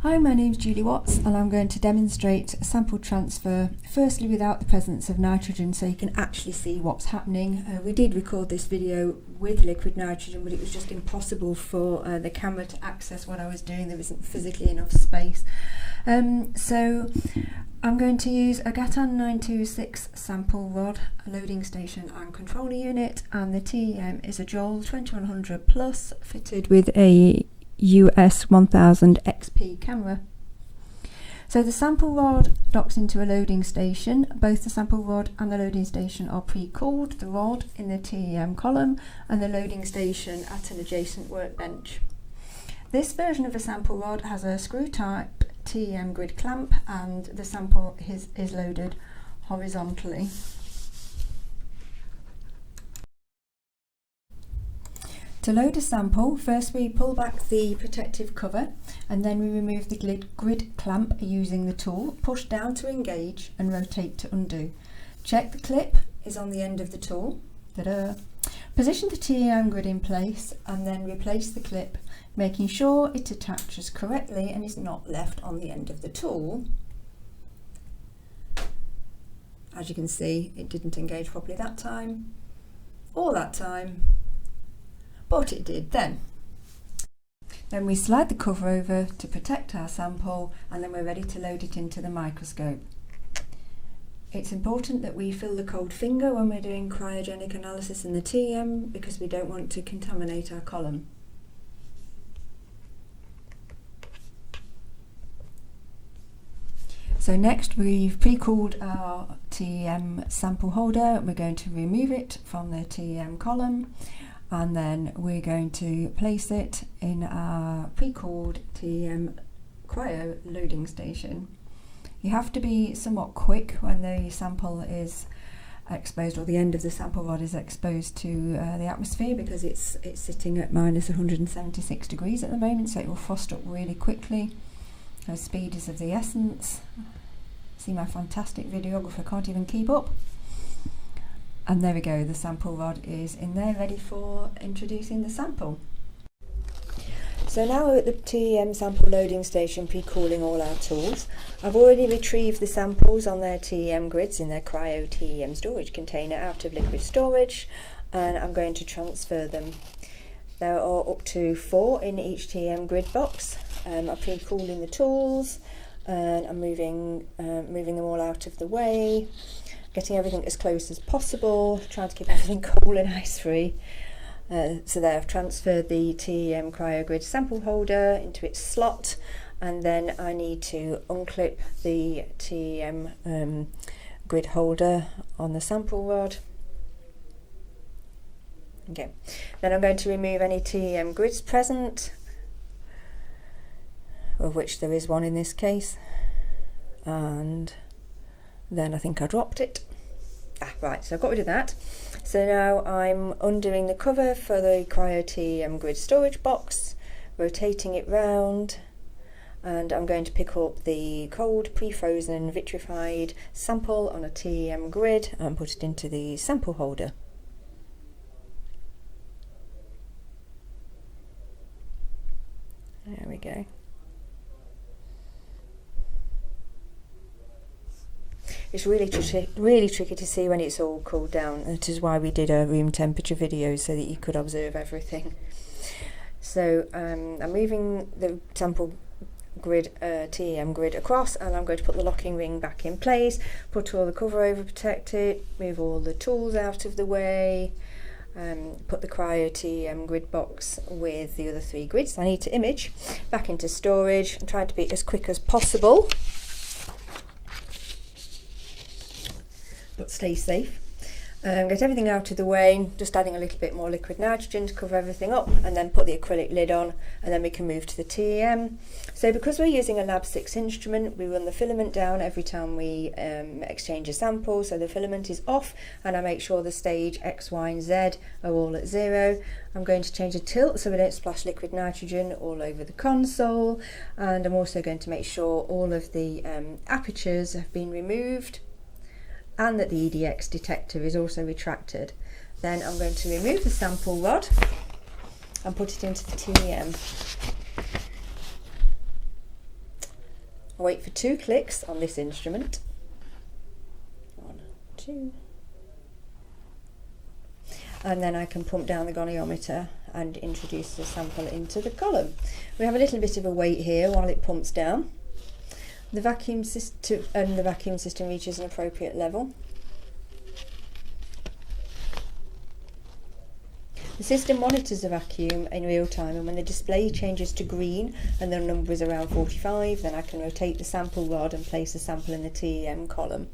Hi, my name's Julie Watts and I'm going to demonstrate sample transfer, firstly without the presence of nitrogen, so you can actually see what's happening. We did record this video with liquid nitrogen, but it was just impossible for the camera to access what I was doing. There wasn't physically enough space. So I'm going to use a Gaton 926 sample rod, a loading station and controller unit, and the TEM is a Joule 2100 Plus fitted with a US 1000 XP camera. So the sample rod docks into a loading station. Both the sample rod and the loading station are pre-cooled, the rod in the TEM column and the loading station at an adjacent workbench. This version of the sample rod has a screw type TEM grid clamp and the sample is loaded horizontally. To load a sample, first we pull back the protective cover and then we remove the grid clamp using the tool, push down to engage and rotate to undo. Check the clip is on the end of the tool. Position the TEM grid in place and then replace the clip, making sure it attaches correctly and is not left on the end of the tool. As you can see, it didn't engage properly that time or that time, but it did then. Then we slide the cover over to protect our sample and then we're ready to load it into the microscope. It's important that we fill the cold finger when we're doing cryogenic analysis in the TEM because we don't want to contaminate our column. So next we've pre-cooled our TEM sample holder. We're going to remove it from the TEM column and then we're going to place it in our pre-cooled TEM cryo loading station. You have to be somewhat quick when the sample is exposed, or the end of the sample rod is exposed to the atmosphere, because it's sitting at minus 176 degrees at the moment, so it will frost up really quickly. Speed is of the essence. See, my fantastic videographer can't even keep up. And there we go, the sample rod is in there ready for introducing the sample. So now we're at the TEM sample loading station pre-cooling all our tools. I've already retrieved the samples on their TEM grids in their Cryo TEM storage container out of liquid storage, and I'm going to transfer them. There are up to 4 in each TEM grid box. I'm pre-cooling the tools and I'm moving them all out of the way, getting everything as close as possible, trying to keep everything cool and ice free. So there, I've transferred the TEM CryoGrid sample holder into its slot, and then I need to unclip the TEM grid holder on the sample rod. Okay, then I'm going to remove any TEM grids present, of which there is one in this case, and then I think I dropped it. Right, so I've got rid of that. So now I'm undoing the cover for the Cryo TEM grid storage box, rotating it round, and I'm going to pick up the cold, pre-frozen, vitrified sample on a TEM grid and put it into the sample holder. There we go. It's really tricky to see when it's all cooled down. That is why we did a room temperature video, so that you could observe everything. So I'm moving the sample grid, TEM grid across, and I'm going to put the locking ring back in place, put all the cover over, protect it, move all the tools out of the way, put the Cryo TEM grid box with the other 3 grids I need to image back into storage. I'm trying to be as quick as possible, but stay safe. Get everything out of the way, just adding a little bit more liquid nitrogen to cover everything up, and then put the acrylic lid on, and then we can move to the TEM. So because we're using a Lab 6 instrument, we run the filament down every time we exchange a sample, so the filament is off, and I make sure the stage X, Y and Z are all at 0. I'm going to change the tilt so we don't splash liquid nitrogen all over the console, and I'm also going to make sure all of the apertures have been removed and that the EDX detector is also retracted. Then I'm going to remove the sample rod and put it into the TEM. I wait for 2 clicks on this instrument. 1, 2. And then I can pump down the goniometer and introduce the sample into the column. We have a little bit of a wait here while it pumps down. The vacuum system reaches an appropriate level. The system monitors the vacuum in real time, and when the display changes to green and the number is around 45, then I can rotate the sample rod and place the sample in the TEM column.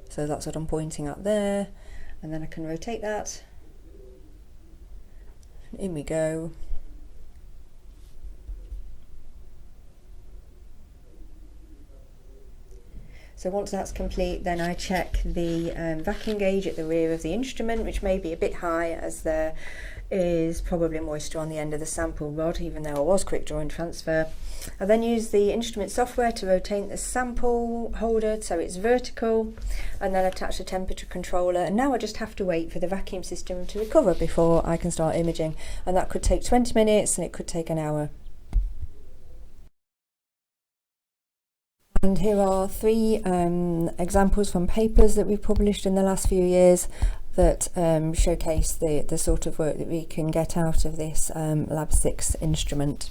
So that's what I'm pointing at there, and then I can rotate that. In we go. So once that's complete, then I check the vacuum gauge at the rear of the instrument, which may be a bit high as there is probably moisture on the end of the sample rod, even though I was quick draw and transfer. I then use the instrument software to rotate the sample holder so it's vertical, and then attach the temperature controller, and now I just have to wait for the vacuum system to recover before I can start imaging, and that could take 20 minutes and it could take an hour. And here are 3 examples from papers that we've published in the last few years that showcase the sort of work that we can get out of this Lab 6 instrument.